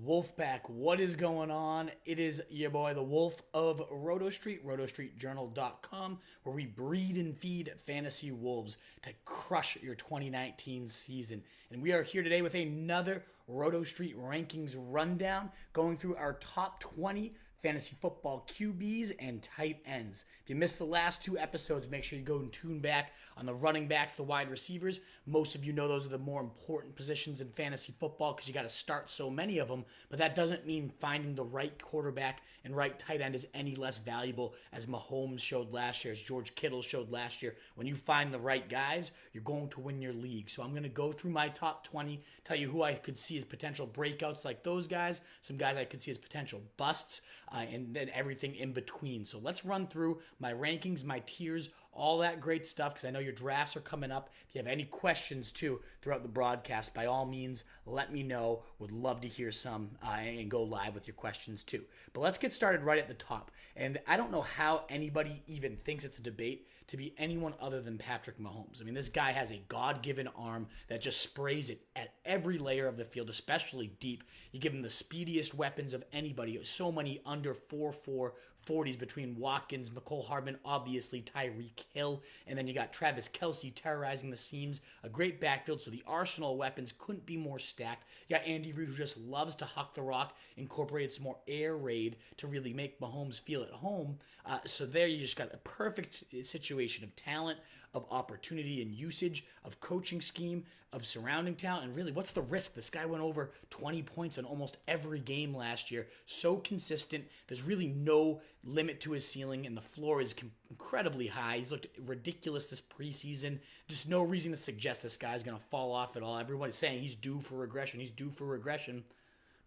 Wolfpack, what is going on? It is your boy, the Wolf of Roto Street, rotostreetjournal.com, where we breed and feed fantasy wolves to crush your 2019 season. And we are here today with another Roto Street rankings rundown, going through our top 20 fantasy football QBs and tight ends. If you missed the last two episodes, make sure you go and tune back on the running backs, the wide receivers. Most of you know those are the more important positions in fantasy football because you got to start so many of them, but that doesn't mean finding the right quarterback and right tight end is any less valuable as Mahomes showed last year, as George Kittle showed last year. When you find the right guys, you're going to win your league. So I'm going to go through my top 20, tell you who I could see as potential breakouts like those guys, some guys I could see as potential busts, and then everything in between. So let's run through my rankings, my tiers, all that great stuff, because I know your drafts are coming up. If you have any questions too throughout the broadcast, by all means, let me know. Would love to hear some and go live with your questions too. But let's get started right at the top. And I don't know how anybody even thinks it's a debate to be anyone other than Patrick Mahomes. I mean, this guy has a God-given arm that just sprays it at every layer of the field, especially deep. You give him the speediest weapons of anybody. So many under 4.4 40s between Watkins, McCole Hardman, obviously Tyreek Hill, and then you got Travis Kelce terrorizing the seams. A great backfield, so the arsenal of weapons couldn't be more stacked. You got Andy Reid, who just loves to huck the rock, incorporated some more air raid to really make Mahomes feel at home. So there you just got a perfect situation of talent, of opportunity and usage, of coaching scheme, of surrounding talent, and really, what's the risk? This guy went over 20 points in almost every game last year. So consistent. There's really no limit to his ceiling, and the floor is incredibly high. He's looked ridiculous this preseason. Just no reason to suggest this guy's going to fall off at all. Everybody's saying he's due for regression. He's due for regression.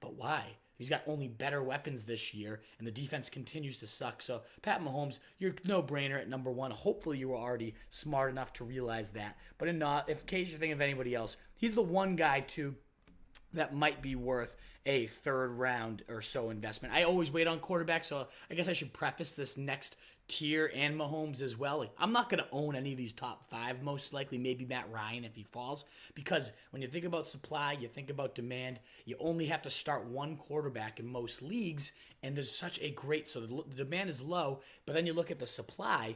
But why? He's got only better weapons this year, and the defense continues to suck. So, Pat Mahomes, you're no-brainer at number one. Hopefully, you were already smart enough to realize that. But in case you're thinking of anybody else, he's the one guy, too, that might be worth a third round or so investment. I always wait on quarterbacks, so I guess I should preface this next tier and Mahomes as well. Like, I'm not going to own any of these top five, most likely, maybe Matt Ryan if he falls, because when you think about supply, you think about demand, you only have to start one quarterback in most leagues, and there's such a great, so the demand is low, but then you look at the supply,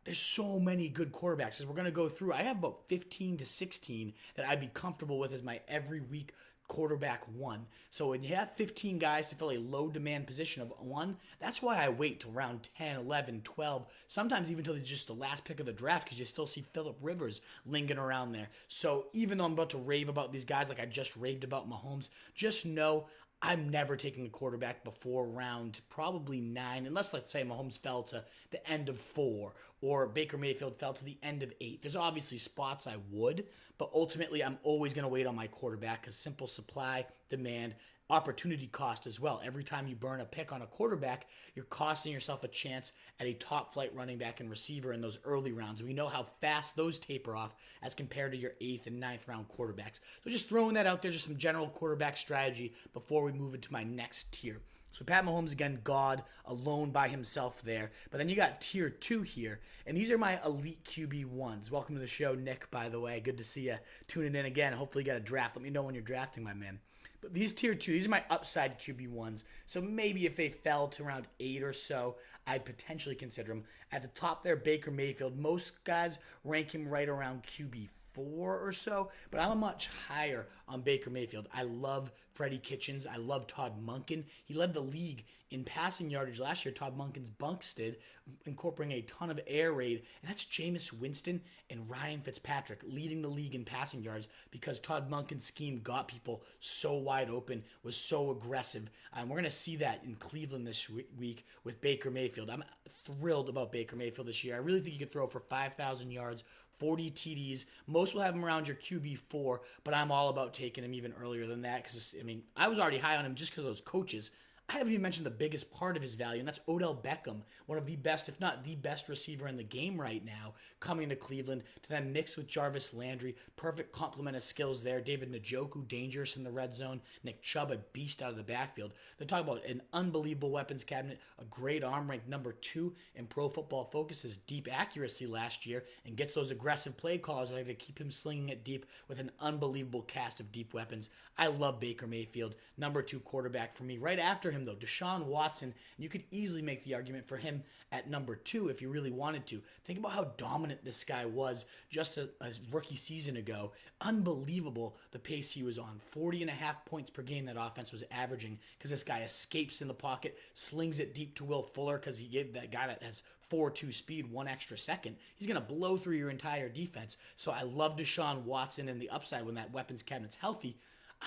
there's so many good quarterbacks. As we're going to go through, I have about 15 to 16 that I'd be comfortable with as my every week quarterback one. So when you have 15 guys to fill a low demand position of one, that's why I wait till round 10, 11, 12, sometimes even till just the last pick of the draft, because you still see Phillip Rivers lingering around there. So even though I'm about to rave about these guys like I just raved about Mahomes, just know I'm never taking a quarterback before round probably 9, unless, let's say, Mahomes fell to the end of 4 or Baker Mayfield fell to the end of 8. There's obviously spots I would, but ultimately I'm always going to wait on my quarterback because simple supply, demand, opportunity cost as well. Every time you burn a pick on a quarterback, you're costing yourself a chance at a top flight running back and receiver in those early rounds. We know how fast those taper off as compared to your 8th and 9th round quarterbacks. So just throwing that out there, just some general quarterback strategy before we move into my next tier. So Pat Mahomes, again, God, alone by himself there. But then you got tier 2 here, and these are my elite QB1s. Welcome to the show, Nick, by the way. Good to see you tuning in again. Hopefully you got a draft. Let me know when you're drafting, my man. But these tier 2, these are my upside QB1s. So maybe if they fell to around 8 or so, I'd potentially consider them. At the top there, Baker Mayfield. Most guys rank him right around QB4 or so, but I'm much higher on Baker Mayfield. I love Freddie Kitchens. I love Todd Monken. He led the league in passing yardage last year. Todd Monken's bunks did, incorporating a ton of air raid, and that's Jameis Winston and Ryan Fitzpatrick leading the league in passing yards because Todd Monken's scheme got people so wide open, was so aggressive. We're going to see that in Cleveland this week with Baker Mayfield. I'm thrilled about Baker Mayfield this year. I really think he could throw for 5,000 yards, 40 TDs. Most will have him around your QB4, but I'm all about taking him even earlier than that because, I mean, I was already high on him just because of those coaches. I haven't even mentioned the biggest part of his value, and that's Odell Beckham, one of the best, if not the best receiver in the game right now, coming to Cleveland to then mix with Jarvis Landry. Perfect complement of skills there. David Njoku, dangerous in the red zone. Nick Chubb, a beast out of the backfield. They talk about an unbelievable weapons cabinet, a great arm, ranked number 2 in Pro Football Focus's deep accuracy last year, and gets those aggressive play calls to keep him slinging it deep with an unbelievable cast of deep weapons. I love Baker Mayfield, number 2 quarterback for me. Right after him, though, Deshaun Watson, and you could easily make the argument for him at number 2 if you really wanted to. Think about how dominant this guy was just a rookie season ago. Unbelievable the pace he was on. 40.5 points per game that offense was averaging because this guy escapes in the pocket, slings it deep to Will Fuller because he gave that guy that has 4.2 speed 1 extra second. He's going to blow through your entire defense. So I love Deshaun Watson and the upside when that weapons cabinet's healthy.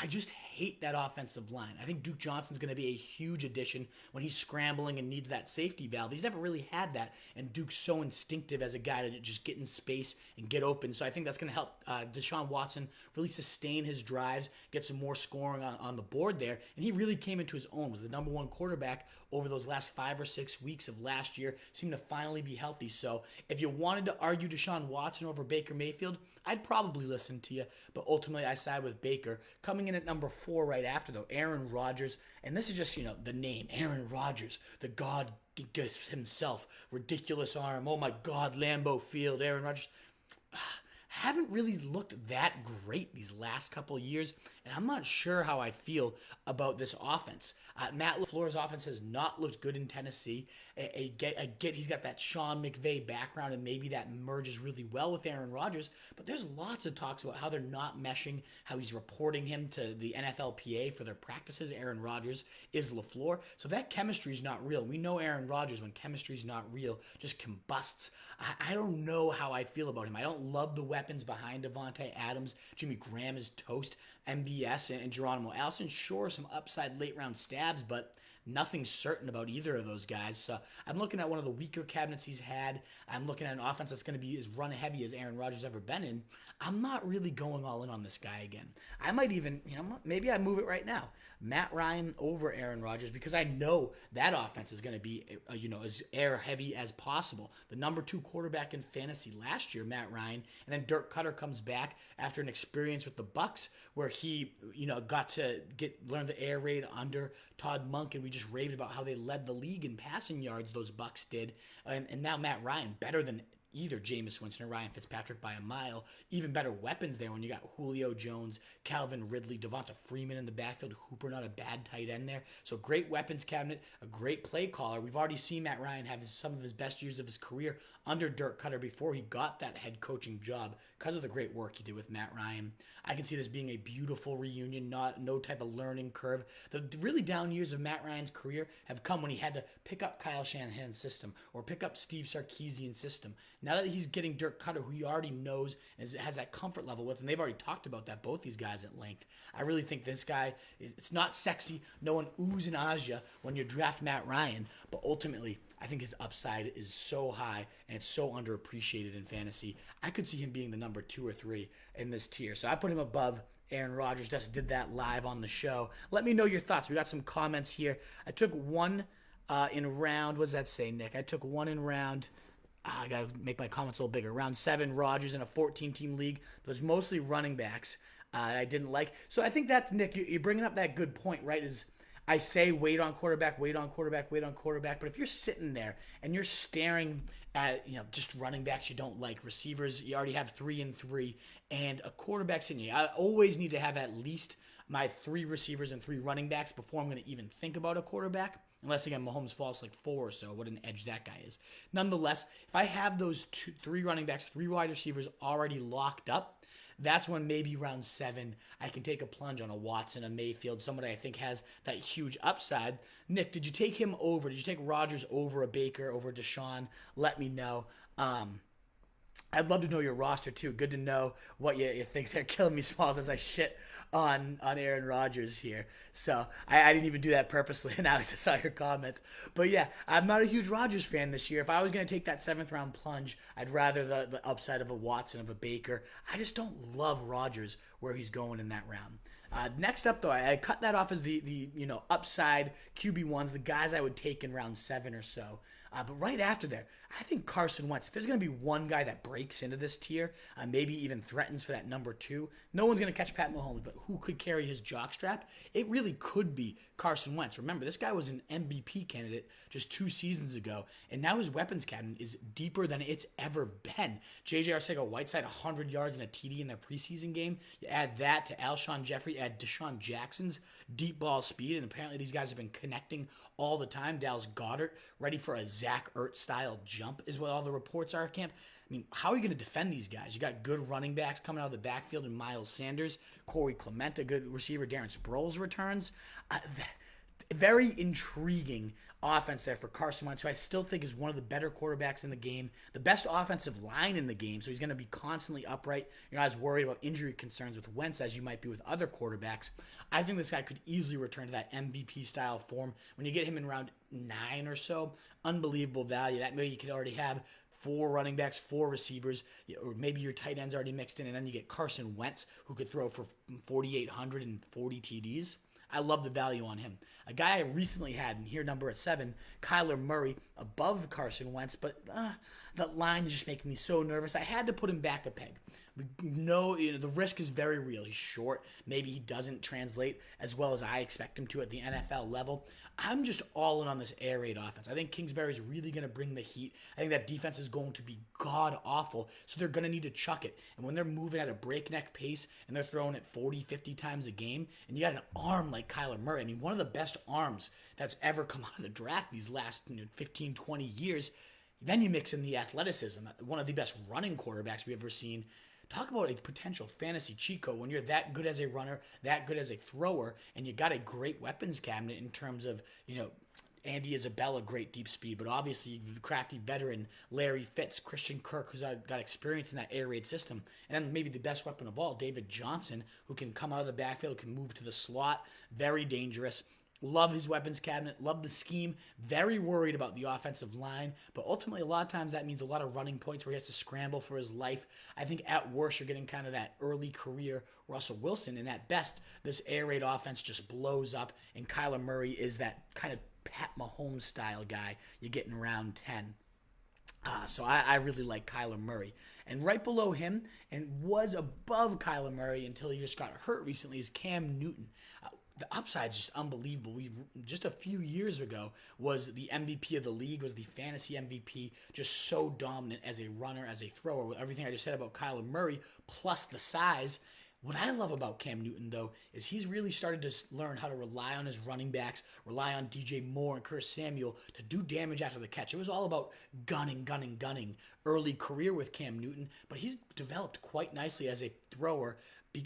I just hate that offensive line. I think Duke Johnson's going to be a huge addition when he's scrambling and needs that safety valve. He's never really had that, and Duke's so instinctive as a guy to just get in space and get open. So I think that's going to help Deshaun Watson really sustain his drives, get some more scoring on the board there. And he really came into his own, was the number 1 quarterback over those last 5 or 6 weeks of last year, seemed to finally be healthy. So if you wanted to argue Deshaun Watson over Baker Mayfield, I'd probably listen to you, but ultimately I side with Baker. Coming in at number 4 right after, though, Aaron Rodgers, and this is just, the name, Aaron Rodgers, the God gives himself, ridiculous arm, oh my God, Lambeau Field, Aaron Rodgers. Haven't really looked that great these last couple years, and I'm not sure how I feel about this offense. Matt LaFleur's offense has not looked good in Tennessee. I get he's got that Sean McVay background, and maybe that merges really well with Aaron Rodgers, but there's lots of talks about how they're not meshing, how he's reporting him to the NFLPA for their practices. Aaron Rodgers is LaFleur, so that chemistry is not real. We know Aaron Rodgers, when chemistry is not real, just combusts. I don't know how I feel about him. I don't love the weapons behind Devontae Adams. Jimmy Graham is toast. MVS and Geronimo Allison, sure, some upside late round stabs, but nothing certain about either of those guys. So I'm looking at one of the weaker cabinets he's had. I'm looking at an offense that's going to be as run heavy as Aaron Rodgers ever been in. I'm not really going all in on this guy again. I might even, maybe I move it right now. Matt Ryan over Aaron Rodgers, because I know that offense is going to be, as air heavy as possible. The number 2 quarterback in fantasy last year, Matt Ryan, and then Dirk Cutter comes back after an experience with the Bucs where he, got to learn the air raid under Todd Monk, and we just raved about how they led the league in passing yards, those Bucs did. And now Matt Ryan, better than either Jameis Winston or Ryan Fitzpatrick by a mile. Even better weapons there when you got Julio Jones, Calvin Ridley, Devonta Freeman in the backfield, Hooper, not a bad tight end there. So great weapons cabinet, a great play caller. We've already seen Matt Ryan have some of his best years of his career under Dirk Cutter before he got that head coaching job because of the great work he did with Matt Ryan. I can see this being a beautiful reunion, no type of learning curve. The really down years of Matt Ryan's career have come when he had to pick up Kyle Shanahan's system or pick up Steve Sarkisian's system. Now that he's getting Dirk Cutter, who he already knows and has that comfort level with, and they've already talked about that, both these guys at length, I really think this guy, it's not sexy, no one oohs and ahs you when you draft Matt Ryan, but ultimately, I think his upside is so high and it's so underappreciated in fantasy. I could see him being the number 2 or 3 in this tier. So I put him above Aaron Rodgers. Just did that live on the show. Let me know your thoughts. We got some comments here. I took one in round. What does that say, Nick? I took one in round. I got to make my comments a little bigger. Round 7, Rodgers in a 14-team league. There's mostly running backs I didn't like. So I think that's, Nick, you're bringing up that good point, right, is I say wait on quarterback, wait on quarterback, wait on quarterback. But if you're sitting there and you're staring at just running backs you don't like, receivers, you already have 3 and 3, and a quarterback sitting here, I always need to have at least my 3 receivers and 3 running backs before I'm going to even think about a quarterback. Unless, again, Mahomes falls like 4 or so, what an edge that guy is. Nonetheless, if I have those 3 running backs, 3 wide receivers already locked up, that's when maybe round 7 I can take a plunge on a Watson, a Mayfield, somebody I think has that huge upside. Nick, did you take him over? Did you take Rodgers over a Baker, over Deshaun? Let me know. I'd love to know your roster too. Good to know what you think. They're killing me, Smalls, as I shit on Aaron Rodgers here. So I didn't even do that purposely, and I just saw your comment. But yeah, I'm not a huge Rodgers fan this year. If I was going to take that seventh round plunge, I'd rather the upside of a Watson, of a Baker. I just don't love Rodgers where he's going in that round. Next up, though, I cut that off as the upside QB1s, the guys I would take in round 7 or so. But right after there, I think Carson Wentz, if there's going to be one guy that breaks into this tier, maybe even threatens for that number 2, no one's going to catch Pat Mahomes, but who could carry his jockstrap? It really could be Carson Wentz. Remember, this guy was an MVP candidate just 2 seasons ago, and now his weapons cabinet is deeper than it's ever been. J.J. Arcega-Whiteside, 100 yards and a TD in their preseason game. You add that to Alshon Jeffrey, add Deshaun Jackson's deep ball speed, and apparently these guys have been connecting all the time. Dallas Goedert, ready for a Zach Ertz-style jump, is what all the reports are at camp. I mean, how are you going to defend these guys? You got good running backs coming out of the backfield in Miles Sanders, Corey Clement, a good receiver, Darren Sproles returns. Very intriguing offense there for Carson Wentz, who I still think is one of the better quarterbacks in the game, the best offensive line in the game, so he's going to be constantly upright. You're not as worried about injury concerns with Wentz as you might be with other quarterbacks. I think this guy could easily return to that MVP-style form. When you get him in round 9 or so, unbelievable value. That way you could already have 4 running backs, 4 receivers, or maybe your tight ends already mixed in, and then you get Carson Wentz, who could throw for 4,800 and 40 TDs. I love the value on him. A guy I recently had, and here number at 7, Kyler Murray, above Carson Wentz, but that line is just making me so nervous. I had to put him back a peg. We know, the risk is very real. He's short. Maybe he doesn't translate as well as I expect him to at the NFL level. I'm just all in on this air raid offense. I think Kingsbury is really going to bring the heat. I think that defense is going to be god-awful, so they're going to need to chuck it. And when they're moving at a breakneck pace and they're throwing it 40, 50 times a game, and you got an arm like Kyler Murray, I mean, one of the best arms that's ever come out of the draft these last 15, 20 years, then you mix in the athleticism, one of the best running quarterbacks we've ever seen. Talk about a potential fantasy cheat code when you're that good as a runner, that good as a thrower, and you got a great weapons cabinet in terms of, Andy Isabella, great deep speed, but obviously crafty veteran Larry Fitz, Christian Kirk, who's got experience in that air raid system, and then maybe the best weapon of all, David Johnson, who can come out of the backfield, can move to the slot, very dangerous. Love his weapons cabinet, love the scheme, very worried about the offensive line, but ultimately a lot of times that means a lot of running points where he has to scramble for his life. I think at worst you're getting kind of that early career Russell Wilson, and at best this air raid offense just blows up, and Kyler Murray is that kind of Pat Mahomes style guy you get in round 10. So I really like Kyler Murray. And right below him, and was above Kyler Murray until he just got hurt recently, is Cam Newton. The upside is just unbelievable. Just a few years ago was the MVP of the league, was the fantasy MVP, just so dominant as a runner, as a thrower, with everything I just said about Kyler Murray, plus the size. What I love about Cam Newton, though, is he's really started to learn how to rely on his running backs, rely on DJ Moore and Curtis Samuel to do damage after the catch. It was all about gunning early career with Cam Newton, but he's developed quite nicely as a thrower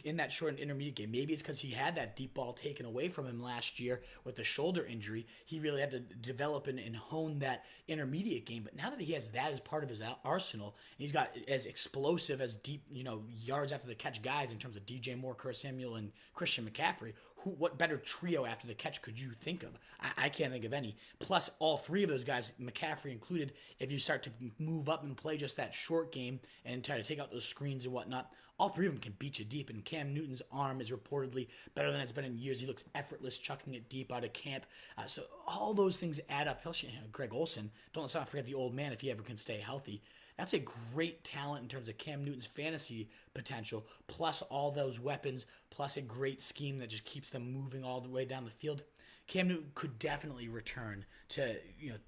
in that short and intermediate game. Maybe it's because he had that deep ball taken away from him last year with the shoulder injury. He really had to develop and hone that intermediate game. But now that he has that as part of his arsenal, and he's got as explosive as deep, yards after the catch guys in terms of DJ Moore, Curtis Samuel, and Christian McCaffrey. What better trio after the catch could you think of? I can't think of any. Plus, all 3 of those guys, McCaffrey included, if you start to move up and play just that short game and try to take out those screens and whatnot, all 3 of them can beat you deep. And Cam Newton's arm is reportedly better than it's been in years. He looks effortless chucking it deep out of camp. So all those things add up. Greg Olsen, let's not forget the old man if he ever can stay healthy. That's a great talent in terms of Cam Newton's fantasy potential, plus all those weapons, plus a great scheme that just keeps them moving all the way down the field. Cam Newton could definitely return to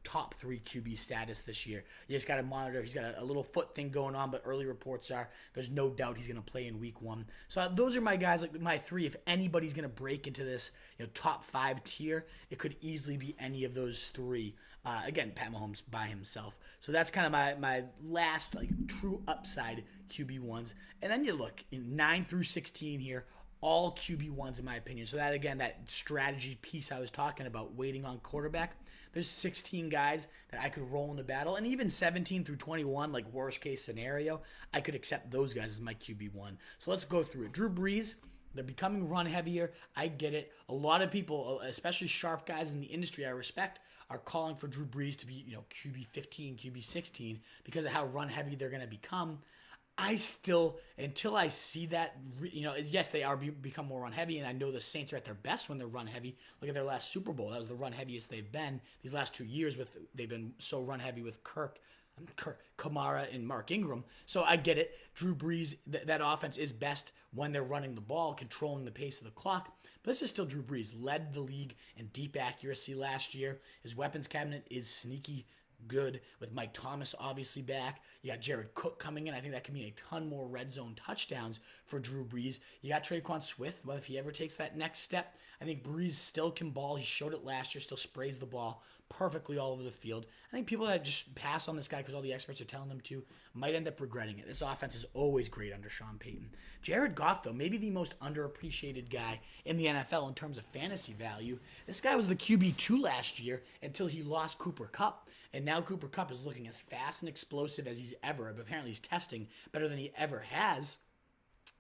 top 3 QB status this year. You just got to monitor. He's got a little foot thing going on, but early reports are there's no doubt he's going to play in week 1. So those are my guys, like my 3. If anybody's going to break into this top 5 tier, it could easily be any of those 3. Again, Pat Mahomes by himself. So that's kind of my last true upside QB1s. And then you look in 9 through 16 here, all QB1s in my opinion. So that, again, that strategy piece I was talking about, waiting on quarterback, there's 16 guys that I could roll into battle, and even 17 through 21, like worst case scenario, I could accept those guys as my QB1. So let's go through it. Drew Brees, they're becoming run heavier. I get it. A lot of people, especially sharp guys in the industry I respect, are calling for Drew Brees to be, QB 15, QB 16 because of how run heavy they're going to become. I still, until I see that, yes, they are become more run heavy, and I know the Saints are at their best when they're run heavy. Look at their last Super Bowl; that was the run heaviest they've been these last 2 years. They've been so run heavy with Kamara, and Mark Ingram. So I get it. Drew Brees, that offense is best when they're running the ball, controlling the pace of the clock. But this is still Drew Brees. Led the league in deep accuracy last year. His weapons cabinet is sneaky good with Mike Thomas obviously back. You got Jared Cook coming in. I think that could mean a ton more red zone touchdowns for Drew Brees. You got Traquan Smith. Well, if he ever takes that next step, I think Brees still can ball. He showed it last year, still sprays the ball perfectly all over the field. I think people that just pass on this guy because all the experts are telling them to might end up regretting it. This offense is always great under Sean Payton. Jared Goff, though, maybe the most underappreciated guy in the NFL in terms of fantasy value. This guy was the QB2 last year until he lost Cooper Kupp. And now Cooper Kupp is looking as fast and explosive as he's ever. But apparently he's testing better than he ever has.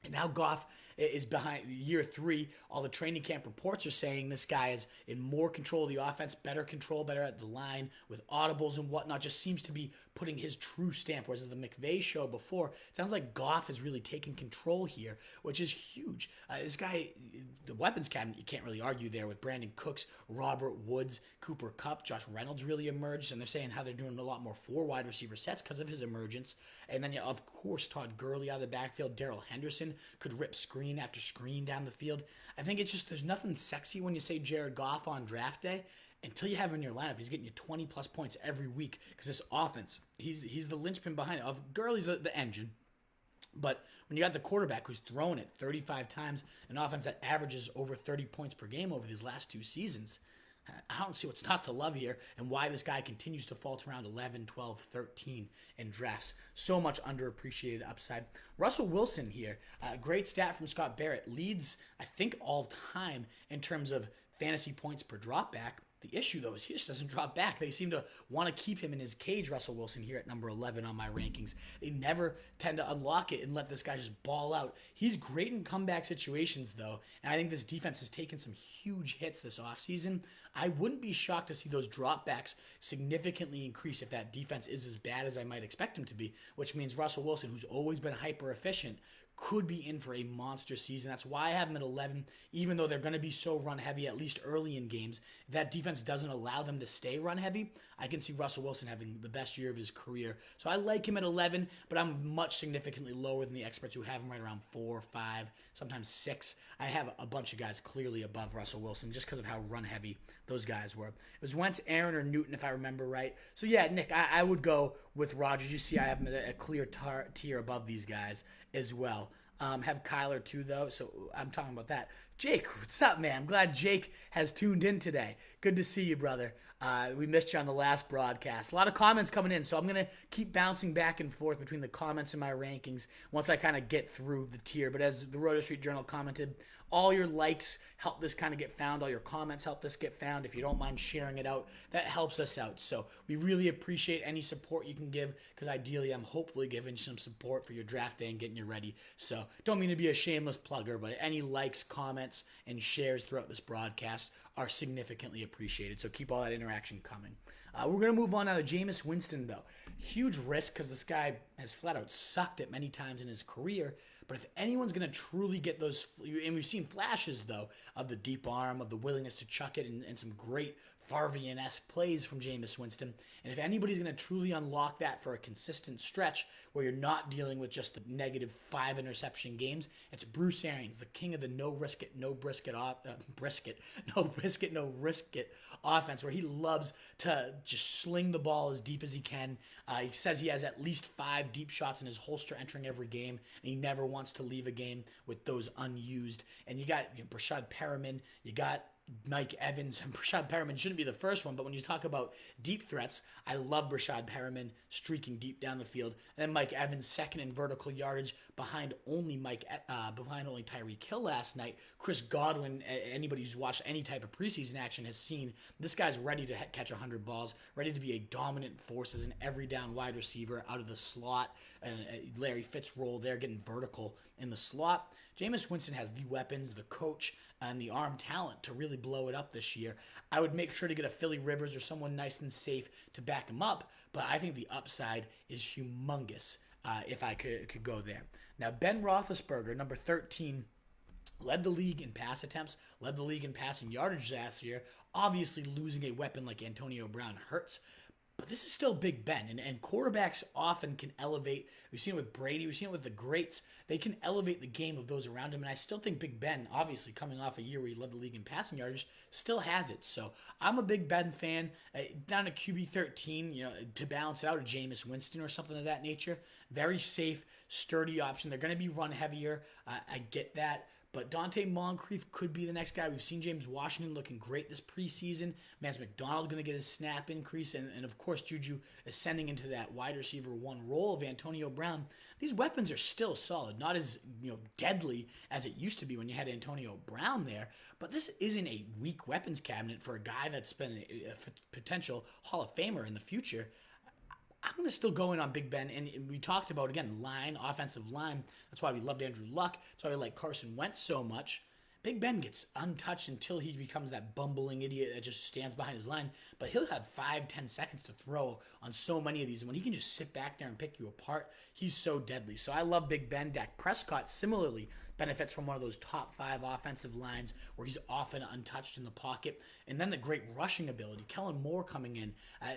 And now Goff is behind year 3. All the training camp reports are saying this guy is in more control of the offense, better control, better at the line with audibles and whatnot. Just seems to be putting his true stamp. Whereas the McVay show before, it sounds like Goff is really taking control here, which is huge. This guy, the weapons cabinet, you can't really argue there with Brandon Cooks, Robert Woods, Cooper Kupp, Josh Reynolds really emerged, and they're saying how they're doing a lot more 4 wide receiver sets because of his emergence. And then, of course, Todd Gurley out of the backfield. Darrell Henderson could rip screen after screen down the field. I think it's just there's nothing sexy when you say Jared Goff on draft day until you have him in your lineup. He's getting you 20 plus points every week because this offense, he's the linchpin behind it. Gurley's the engine. But when you got the quarterback who's thrown it 35 times, an offense that averages over 30 points per game over these last 2 seasons, I don't see what's not to love here and why this guy continues to falter around 11, 12, 13 in drafts. So much underappreciated upside. Russell Wilson here, great stat from Scott Barrett, leads, I think, all time in terms of fantasy points per dropback. The issue, though, is he just doesn't drop back. They seem to want to keep him in his cage, Russell Wilson, here at number 11 on my rankings. They never tend to unlock it and let this guy just ball out. He's great in comeback situations, though, and I think this defense has taken some huge hits this offseason. I wouldn't be shocked to see those dropbacks significantly increase if that defense is as bad as I might expect him to be, which means Russell Wilson, who's always been hyper efficient, could be in for a monster season. That's why I have him at 11, even though they're going to be so run heavy, at least early in games. If that defense doesn't allow them to stay run heavy, I can see Russell Wilson having the best year of his career. So I like him at 11, but I'm much significantly lower than the experts who have him right around 4, 5, sometimes 6. I have a bunch of guys clearly above Russell Wilson just because of how run heavy those guys were. It was Wentz, Aaron, or Newton, if I remember right. So yeah, Nick, I would go with Rodgers. You see I have him at a clear tier above these guys as well. Have Kyler too, though, so I'm talking about that. Jake, what's up, man? I'm glad Jake has tuned in today. Good to see you, brother. We missed you on the last broadcast. A lot of comments coming in, so I'm going to keep bouncing back and forth between the comments and my rankings once I kind of get through the tier. But as the Roto Street Journal commented, all your likes help this kind of get found. All your comments help this get found. If you don't mind sharing it out, that helps us out. So we really appreciate any support you can give because ideally I'm hopefully giving you some support for your draft day and getting you ready. So don't mean to be a shameless plugger, but any likes, comments, and shares throughout this broadcast are significantly appreciated. So keep all that interaction coming. We're going to move on now to Jameis Winston, though. Huge risk because this guy has flat out sucked it many times in his career. But if anyone's going to truly get those, and we've seen flashes, though, of the deep arm, of the willingness to chuck it, and some great Favre-esque plays from Jameis Winston. And if anybody's going to truly unlock that for a consistent stretch where you're not dealing with just the negative 5 interception games, it's Bruce Arians, the king of the no risk it, no risk it offense, where he loves to just sling the ball as deep as he can. He says he has at least 5 deep shots in his holster entering every game, and he never wants to leave a game with those unused. And you got Brashad Perriman, you got Mike Evans and Brashad Perriman shouldn't be the first one, but when you talk about deep threats, I love Brashad Perriman streaking deep down the field, and then Mike Evans second in vertical yardage behind only Tyreek Hill last night. Chris Godwin, anybody who's watched any type of preseason action has seen this guy's ready to catch 100 balls, ready to be a dominant force as an every down wide receiver out of the slot, and Larry Fitz role there getting vertical in the slot. Jameis Winston has the weapons, the coach, and the arm talent to really blow it up this year. I would make sure to get a Philly Rivers or someone nice and safe to back him up, but I think the upside is humongous if I could go there. Now, Ben Roethlisberger, number 13, led the league in pass attempts, led the league in passing yardage last year. Obviously, losing a weapon like Antonio Brown hurts, but this is still Big Ben, and quarterbacks often can elevate. We've seen it with Brady. We've seen it with the greats. They can elevate the game of those around him, and I still think Big Ben, obviously coming off a year where he led the league in passing yardage, still has it. So I'm a Big Ben fan. Down to QB 13, to balance it out, a Jameis Winston or something of that nature. Very safe, sturdy option. They're going to be run heavier. I get that. But Dante Moncrief could be the next guy. We've seen James Washington looking great this preseason. Vance McDonald going to get his snap increase. And of course, Juju ascending into that wide receiver one role of Antonio Brown. These weapons are still solid. Not as deadly as it used to be when you had Antonio Brown there. But this isn't a weak weapons cabinet for a guy that's been a potential Hall of Famer in the future. I'm going to still go in on Big Ben, and we talked about, again, offensive line. That's why we loved Andrew Luck. That's why we like Carson Wentz so much. Big Ben gets untouched until he becomes that bumbling idiot that just stands behind his line, but he'll have 5-10 seconds to throw on so many of these, and when he can just sit back there and pick you apart, he's so deadly. So I love Big Ben. Dak Prescott, similarly, benefits from one of those top 5 offensive lines where he's often untouched in the pocket. And then the great rushing ability. Kellen Moore coming in.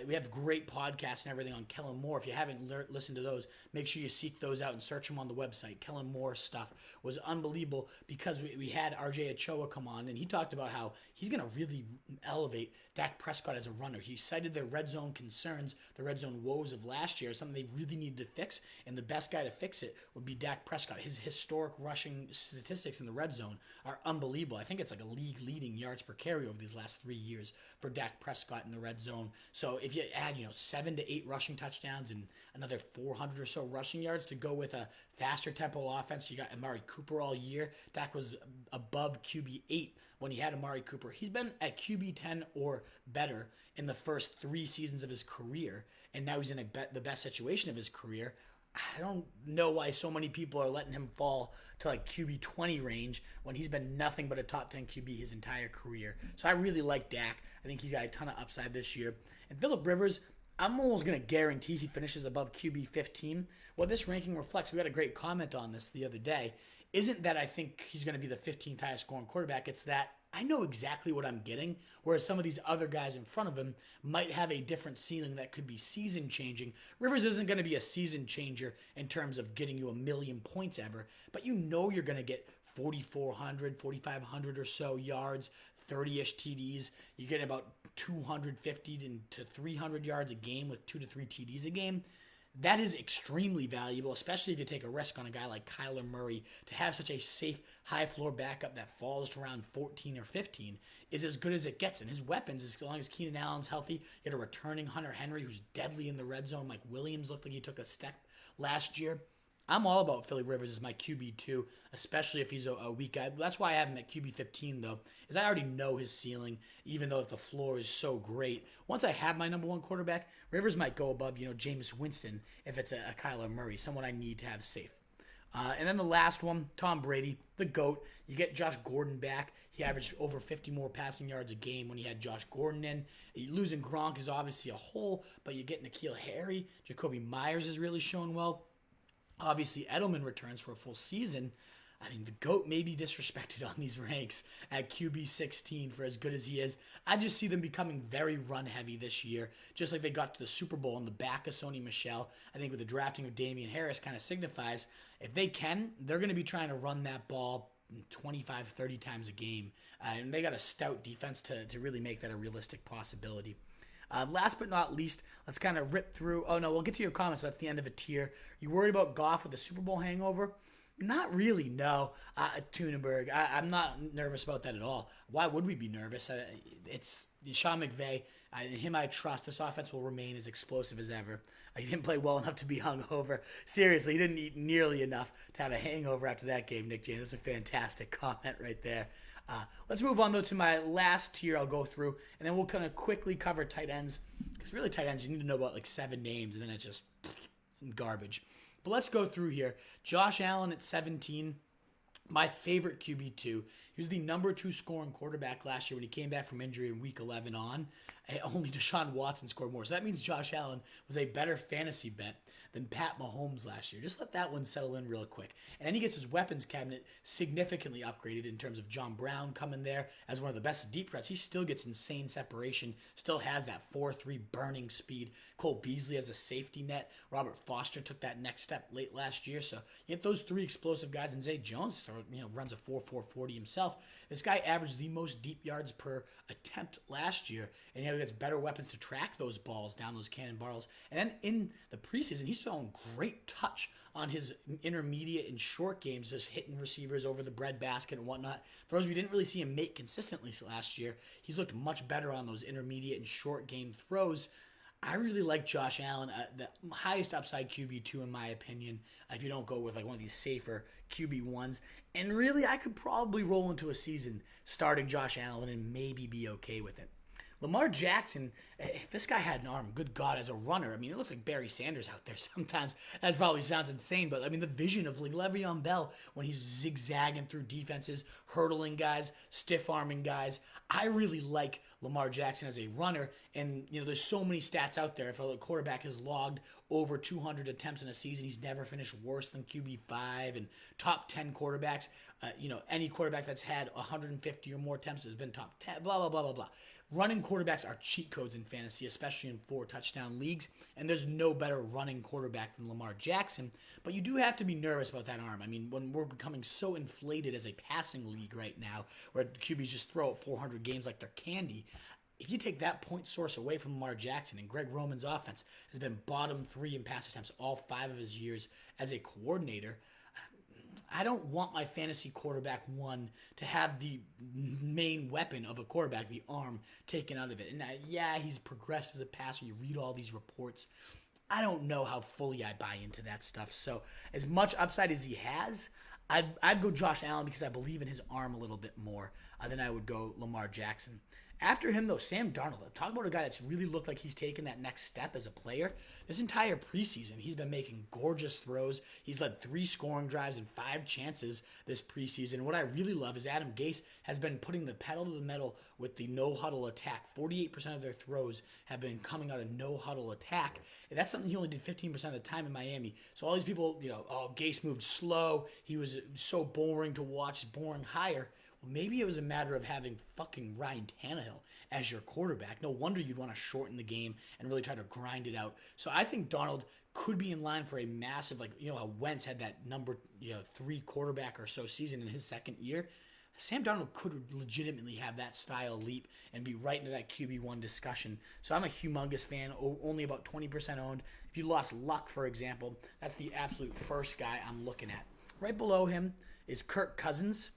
We have great podcasts and everything on Kellen Moore. If you haven't listened to those, make sure you seek those out and search them on the website. Kellen Moore stuff was unbelievable because we had RJ Ochoa come on, and he talked about how he's going to really elevate Dak Prescott as a runner. He cited their red zone concerns, the red zone woes of last year, something they really needed to fix, and the best guy to fix it would be Dak Prescott. His historic rushing statistics in the red zone are unbelievable. I think it's like a league-leading yards per carry over these last 3 years for Dak Prescott in the red zone. So if you add 7 to 8 rushing touchdowns and another 400 or so rushing yards to go with a faster tempo offense, you got Amari Cooper all year. Dak was above QB 8 when he had Amari Cooper. He's been at QB 10 or better in the first 3 seasons of his career, and now he's in the best situation of his career. I don't know why so many people are letting him fall to like QB 20 range when he's been nothing but a top 10 QB his entire career. So I really like Dak. I think he's got a ton of upside this year. And Phillip Rivers, I'm almost going to guarantee he finishes above QB 15. What this ranking reflects, we had a great comment on this the other day, isn't that I think he's going to be the 15th highest scoring quarterback. It's that I know exactly what I'm getting, whereas some of these other guys in front of him might have a different ceiling that could be season-changing. Rivers isn't going to be a season changer in terms of getting you a million points ever, but you're going to get 4,400, 4,500 or so yards, 30-ish TDs. You get about 250 to 300 yards a game with 2 to 3 TDs a game. That is extremely valuable, especially if you take a risk on a guy like Kyler Murray. To have such a safe, high-floor backup that falls to around 14 or 15 is as good as it gets. And his weapons, as long as Keenan Allen's healthy, you get a returning Hunter Henry who's deadly in the red zone. Mike Williams looked like he took a step last year. I'm all about Phillip Rivers as my QB2, especially if he's a weak guy. That's why I have him at QB 15, though, is I already know his ceiling, even though if the floor is so great. Once I have my number one quarterback, Rivers might go above, Jameis Winston if it's a Kyler Murray, someone I need to have safe. And then the last one, Tom Brady, the GOAT. You get Josh Gordon back. He averaged over 50 more passing yards a game when he had Josh Gordon in. Losing Gronk is obviously a hole, but you get N'Keal Harry. Jacoby Myers has really shown well. Obviously, Edelman returns for a full season. I mean, the GOAT may be disrespected on these ranks at QB 16 for as good as he is. I just see them becoming very run-heavy this year, just like they got to the Super Bowl on the back of Sony Michel. I think with the drafting of Damian Harris kind of signifies, if they can, they're going to be trying to run that ball 25, 30 times a game. And they got a stout defense to really make that a realistic possibility. Last but not least, let's kind of rip through. Oh, no, we'll get to your comments. So that's the end of a tier. You worried about Goff with the Super Bowl hangover? Not really, no. Tunenberg, I'm not nervous about that at all. Why would we be nervous? It's Sean McVay. Him I trust. This offense will remain as explosive as ever. He didn't play well enough to be hungover. Seriously, he didn't eat nearly enough to have a hangover after that game, Nick James. That's a fantastic comment right there. Let's move on, though, to my last tier I'll go through, and then we'll kind of quickly cover tight ends. Because really, tight ends, you need to know about like 7 names, and then it's just garbage. But let's go through here. Josh Allen at 17, my favorite QB2. He was the number 2 scoring quarterback last year when he came back from injury in week 11 on. Only Deshaun Watson scored more. So that means Josh Allen was a better fantasy bet than Pat Mahomes last year. Just let that one settle in real quick. And then he gets his weapons cabinet significantly upgraded in terms of John Brown coming there as one of the best deep threats. He still gets insane separation, still has that 4.3 burning speed. Cole Beasley has a safety net. Robert Foster took that next step late last year. So you get those 3 explosive guys, and Zay Jones runs a 4.40 himself. This guy averaged the most deep yards per attempt last year, and he gets better weapons to track those balls down those cannon barrels. And then in the preseason, he's showing great touch on his intermediate and short games, just hitting receivers over the breadbasket and whatnot. Throws we didn't really see him make consistently last year. He's looked much better on those intermediate and short game throws. I really like Josh Allen, the highest upside QB2 in my opinion, if you don't go with like one of these safer QB1s. And really, I could probably roll into a season starting Josh Allen and maybe be okay with it. Lamar Jackson, if this guy had an arm, good God, as a runner, I mean, it looks like Barry Sanders out there sometimes. That probably sounds insane, but I mean, the vision of like Le'Veon Bell when he's zigzagging through defenses, hurdling guys, stiff-arming guys. I really like Lamar Jackson as a runner, and there's so many stats out there. If a quarterback has logged over 200 attempts in a season, he's never finished worse than QB5, and top 10 quarterbacks, any quarterback that's had 150 or more attempts has been top 10, blah, blah, blah, blah, blah. Running quarterbacks are cheat codes in fantasy, especially in 4-touchdown leagues, and there's no better running quarterback than Lamar Jackson, but you do have to be nervous about that arm. I mean, when we're becoming so inflated as a passing league right now, where QBs just throw out 400 games like they're candy, if you take that point source away from Lamar Jackson, and Greg Roman's offense has been bottom 3 in pass attempts all 5 of his years as a coordinator, I don't want my fantasy quarterback 1 to have the main weapon of a quarterback, the arm, taken out of it. And he's progressed as a passer. You read all these reports. I don't know how fully I buy into that stuff. So as much upside as he has, I'd go Josh Allen because I believe in his arm a little bit more than I would go Lamar Jackson. After him, though, Sam Darnold. Talk about a guy that's really looked like he's taken that next step as a player. This entire preseason, he's been making gorgeous throws. He's led 3 scoring drives and 5 chances this preseason. And what I really love is Adam Gase has been putting the pedal to the metal with the no-huddle attack. 48% of their throws have been coming out of no-huddle attack. And that's something he only did 15% of the time in Miami. So all these people, Gase moved slow. He was so boring to watch, boring hire. Well, maybe it was a matter of having fucking Ryan Tannehill as your quarterback. No wonder you'd want to shorten the game and really try to grind it out. So I think Darnold could be in line for a massive, how Wentz had that number 3 quarterback or so season in his second year. Sam Darnold could legitimately have that style leap and be right into that QB1 discussion. So I'm a humongous fan, only about 20% owned. If you lost Luck, for example, that's the absolute first guy I'm looking at. Right below him is Kirk Cousins.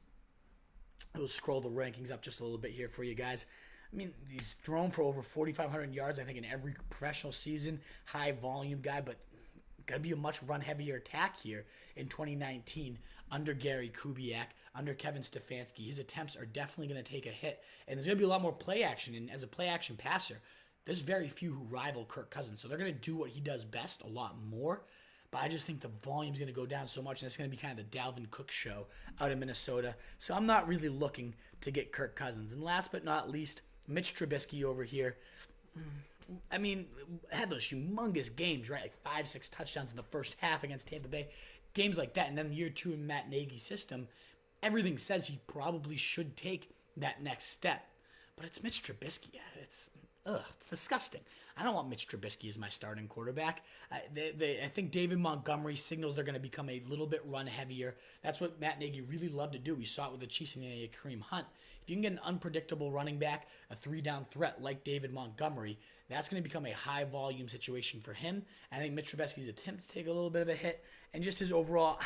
We'll scroll the rankings up just a little bit here for you guys. I mean, he's thrown for over 4,500 yards, I think, in every professional season. High volume guy, but going to be a much run-heavier attack here in 2019 under Gary Kubiak, under Kevin Stefanski. His attempts are definitely going to take a hit, and there's going to be a lot more play action. And as a play-action passer, there's very few who rival Kirk Cousins, so they're going to do what he does best a lot more. But I just think the volume's going to go down so much, and it's going to be kind of the Dalvin Cook show out in Minnesota. So I'm not really looking to get Kirk Cousins. And last but not least, Mitch Trubisky over here. I mean, had those humongous games, right? Like 5-6 touchdowns in the first half against Tampa Bay. Games like that. And then year 2 in Matt Nagy's system, everything says he probably should take that next step. But it's Mitch Trubisky. It's disgusting. I don't want Mitch Trubisky as my starting quarterback. I think David Montgomery signals they're going to become a little bit run heavier. That's what Matt Nagy really loved to do. We saw it with the Chiefs and Kareem Hunt. If you can get an unpredictable running back, a 3-down threat like David Montgomery, that's going to become a high volume situation for him. I think Mitch Trubisky's attempt to take a little bit of a hit, and just his overall,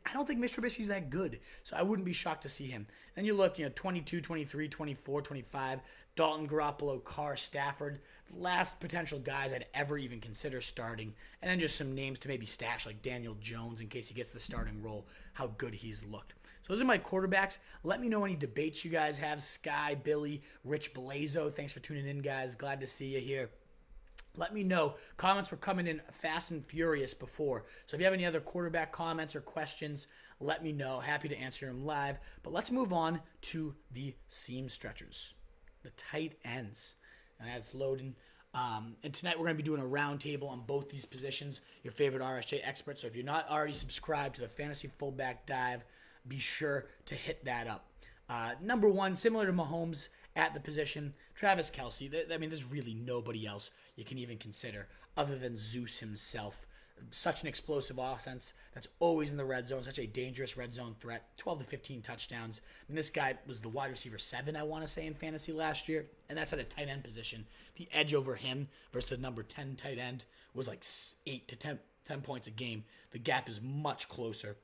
I don't think Mitch Trubisky's that good. So I wouldn't be shocked to see him. Then you look, 22, 23, 24, 25, Dalton, Garoppolo, Carr, Stafford, the last potential guys I'd ever even consider starting. And then just some names to maybe stash like Daniel Jones in case he gets the starting role, how good he's looked. So those are my quarterbacks. Let me know any debates you guys have. Sky, Billy, Rich Blazo, thanks for tuning in, guys. Glad to see you here. Let me know. Comments were coming in fast and furious before. So if you have any other quarterback comments or questions, let me know. Happy to answer them live. But let's move on to the seam stretchers, the tight ends. And that's loading. And tonight we're going to be doing a roundtable on both these positions, your favorite RSJ experts. So if you're not already subscribed to the Fantasy Fullback Dive, be sure to hit that up. Number one, similar to Mahomes at the position, Travis Kelce. There's really nobody else you can even consider other than Zeus himself. Such an explosive offense that's always in the red zone, such a dangerous red zone threat, 12 to 15 touchdowns. And this guy was the wide receiver 7, I want to say, in fantasy last year, and that's at a tight end position. The edge over him versus the number 10 tight end was like 8 to 10 points a game. The gap is much closer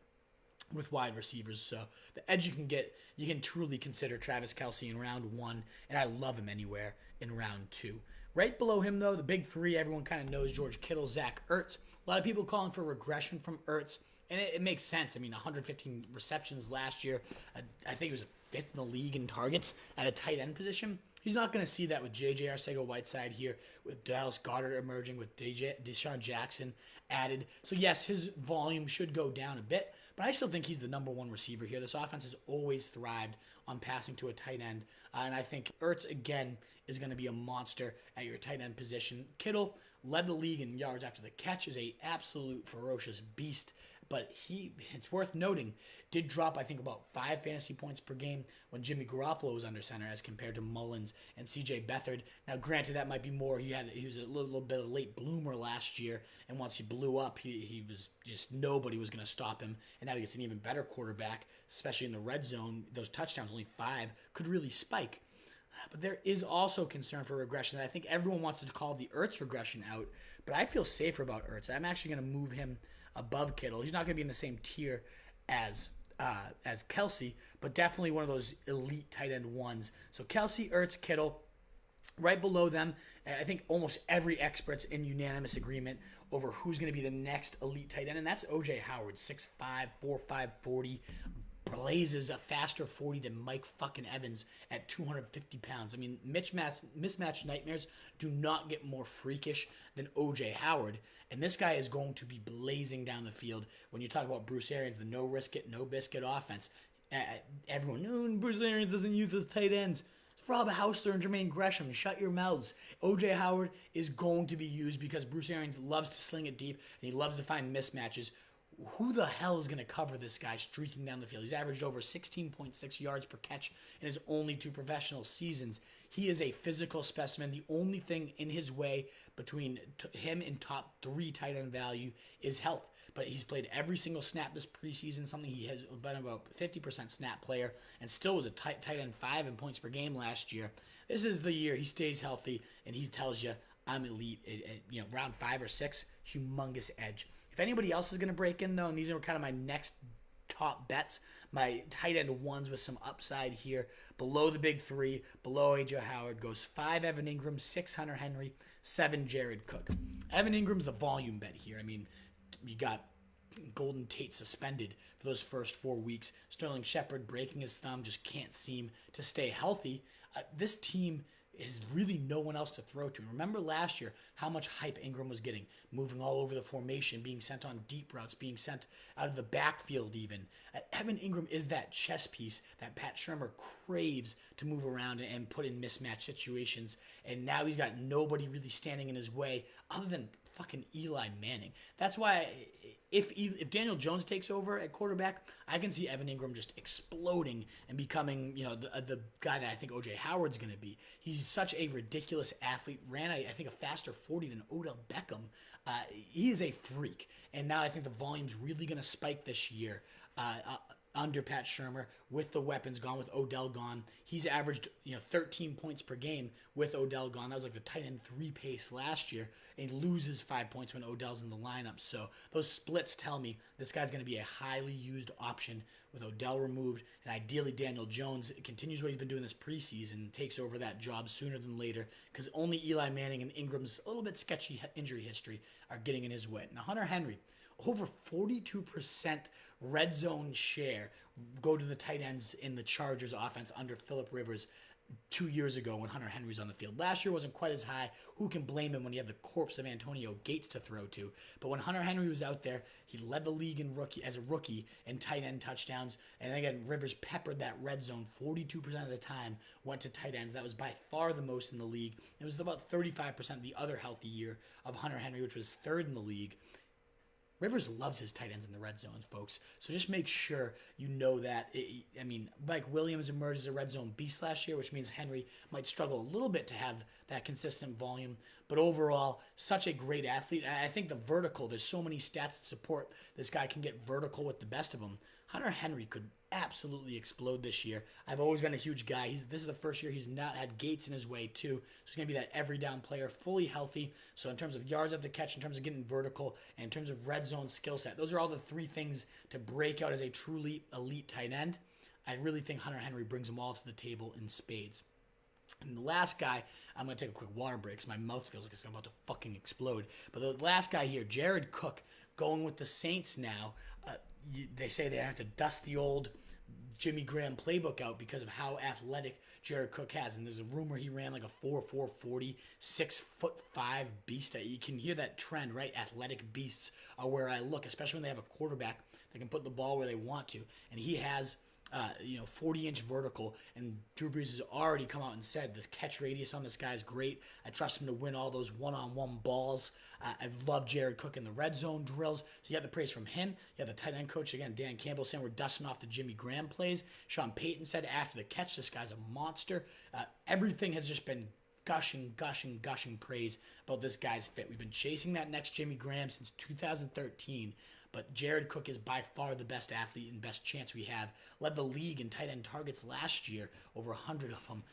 with wide receivers. So the edge you can get, you can truly consider Travis Kelce in round 1, and I love him anywhere in round 2. Right below him, though, the big 3, everyone kind of knows: George Kittle, Zach Ertz. A lot of people calling for regression from Ertz, and it makes sense. 115 receptions last year. I think he was 5th in the league in targets at a tight end position. He's not going to see that with J.J. Arcega-Whiteside here, with Dallas Goedert emerging, with Deshaun Jackson added. So, yes, his volume should go down a bit, but I still think he's the number 1 receiver here. This offense has always thrived on passing to a tight end, and I think Ertz, again, is going to be a monster at your tight end position. Kittle led the league in yards after the catch, is a absolute ferocious beast, but it's worth noting, did drop, I think, about 5 fantasy points per game when Jimmy Garoppolo was under center as compared to Mullins and C.J. Beathard. Now, granted, that might be more. He was a little bit of a late bloomer last year, and once he blew up, he was just, nobody was going to stop him, and now he gets an even better quarterback, especially in the red zone. Those touchdowns, only 5, could really spike. But there is also concern for regression. I think everyone wants to call the Ertz regression out, but I feel safer about Ertz. I'm actually going to move him above Kittle. He's not going to be in the same tier as Kelce, but definitely one of those elite tight end ones. So Kelce, Ertz, Kittle. Right below them, I think almost every expert's in unanimous agreement over who's going to be the next elite tight end, and that's O.J. Howard, 6'5", 4'5", 40, blazes a faster 40 than Mike fucking Evans at 250 pounds. Mismatch nightmares do not get more freakish than O.J. Howard, and this guy is going to be blazing down the field. When you talk about Bruce Arians, the no risk it, no biscuit offense, everyone, no, Bruce Arians doesn't use his tight ends. Rob Hausler and Jermaine Gresham, shut your mouths. O.J. Howard is going to be used because Bruce Arians loves to sling it deep, and he loves to find mismatches. Who the hell is going to cover this guy streaking down the field? He's averaged over 16.6 yards per catch in his only 2 professional seasons. He is a physical specimen. The only thing in his way between him and top 3 tight end value is health. But he's played every single snap this preseason, something he has been about 50% snap player, and still was a tight end 5 in points per game last year. This is the year he stays healthy, and he tells you, I'm elite. Round 5 or 6, humongous edge. If anybody else is going to break in, though, and these are kind of my next top bets, my tight end ones with some upside here, below the big 3, below A.J. Howard, goes 5 Evan Ingram, 6 Hunter Henry, 7 Jared Cook. Evan Ingram's the volume bet here. You got Golden Tate suspended for those first 4 weeks. Sterling Shepard breaking his thumb, just can't seem to stay healthy. This team is really no one else to throw to. Remember last year how much hype Ingram was getting, moving all over the formation, being sent on deep routes, being sent out of the backfield even. Evan Ingram is that chess piece that Pat Shurmur craves to move around and put in mismatch situations, and now he's got nobody really standing in his way other than fucking Eli Manning. That's why if Daniel Jones takes over at quarterback, I can see Evan Ingram just exploding and becoming, the guy that I think O.J. Howard's going to be. He's such a ridiculous athlete. Ran, I think, a faster 40 than Odell Beckham. He is a freak. And now I think the volume's really going to spike this year. Under Pat Shurmur, with the weapons gone, with Odell gone. He's averaged 13 points per game with Odell gone. That was like the tight end 3 pace last year. And he loses 5 points when Odell's in the lineup. So those splits tell me this guy's going to be a highly used option with Odell removed. And ideally Daniel Jones continues what he's been doing this preseason and takes over that job sooner than later, because only Eli Manning and Ingram's a little bit sketchy injury history are getting in his way. Now Hunter Henry, over 42% red zone share go to the tight ends in the Chargers offense under Phillip Rivers 2 years ago when Hunter Henry was on the field. Last year wasn't quite as high. Who can blame him when you have the corpse of Antonio Gates to throw to? But when Hunter Henry was out there, he led the league as a rookie in tight end touchdowns. And again, Rivers peppered that red zone 42% of the time, went to tight ends. That was by far the most in the league. It was about 35% the other healthy year of Hunter Henry, which was third in the league. Rivers loves his tight ends in the red zones, folks. So just make sure you know that. Mike Williams emerged as a red zone beast last year, which means Henry might struggle a little bit to have that consistent volume. But overall, such a great athlete. I think the vertical, there's so many stats that support this guy can get vertical with the best of them. Hunter Henry could absolutely explode this year. I've always been a huge guy. This is the first year he's not had Gates in his way too. So he's going to be that every down player, fully healthy. So in terms of yards after catch, in terms of getting vertical, and in terms of red zone skill set, those are all the three things to break out as a truly elite tight end. I really think Hunter Henry brings them all to the table in spades. And the last guy, I'm going to take a quick water break because my mouth feels like it's about to fucking explode. But the last guy here, Jared Cook, going with the Saints now. They say they have to dust the old Jimmy Graham playbook out because of how athletic Jared Cook has. And there's a rumor he ran like a 4.4 40, 6'5" beast. You can hear that trend, right? Athletic beasts are where I look, especially when they have a quarterback that can put the ball where they want to. And he has 40-inch vertical, and Drew Brees has already come out and said the catch radius on this guy is great. I trust him to win all those one-on-one balls. I love Jared Cook in the red zone drills. So you have the praise from him. You have the tight end coach, again, Dan Campbell, saying we're dusting off the Jimmy Graham plays. Sean Payton said after the catch, this guy's a monster. Everything has just been gushing praise about this guy's fit. We've been chasing that next Jimmy Graham since 2013. But Jared Cook is by far the best athlete and best chance we have. Led the league in tight end targets last year, over 100 of them,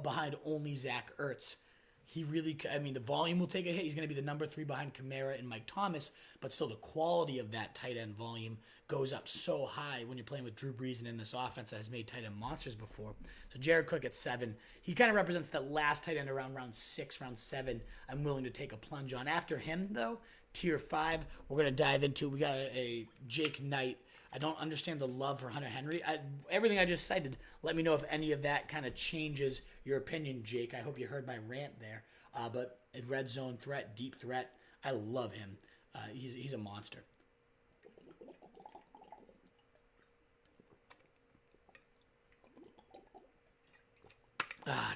behind only Zach Ertz. He really, the volume will take a hit. He's going to be the number 3 behind Kamara and Mike Thomas, but still the quality of that tight end volume goes up so high when you're playing with Drew Brees and in this offense that has made tight end monsters before. So Jared Cook at 7. He kind of represents that last tight end around round 6, round 7. I'm willing to take a plunge on. After him, though, tier 5, we're going to dive into. We got a Jake Knight. I don't understand the love for Hunter Henry. Everything I just cited, let me know if any of that kind of changes your opinion, Jake. I hope you heard my rant there. But red zone threat, deep threat, I love him. He's a monster.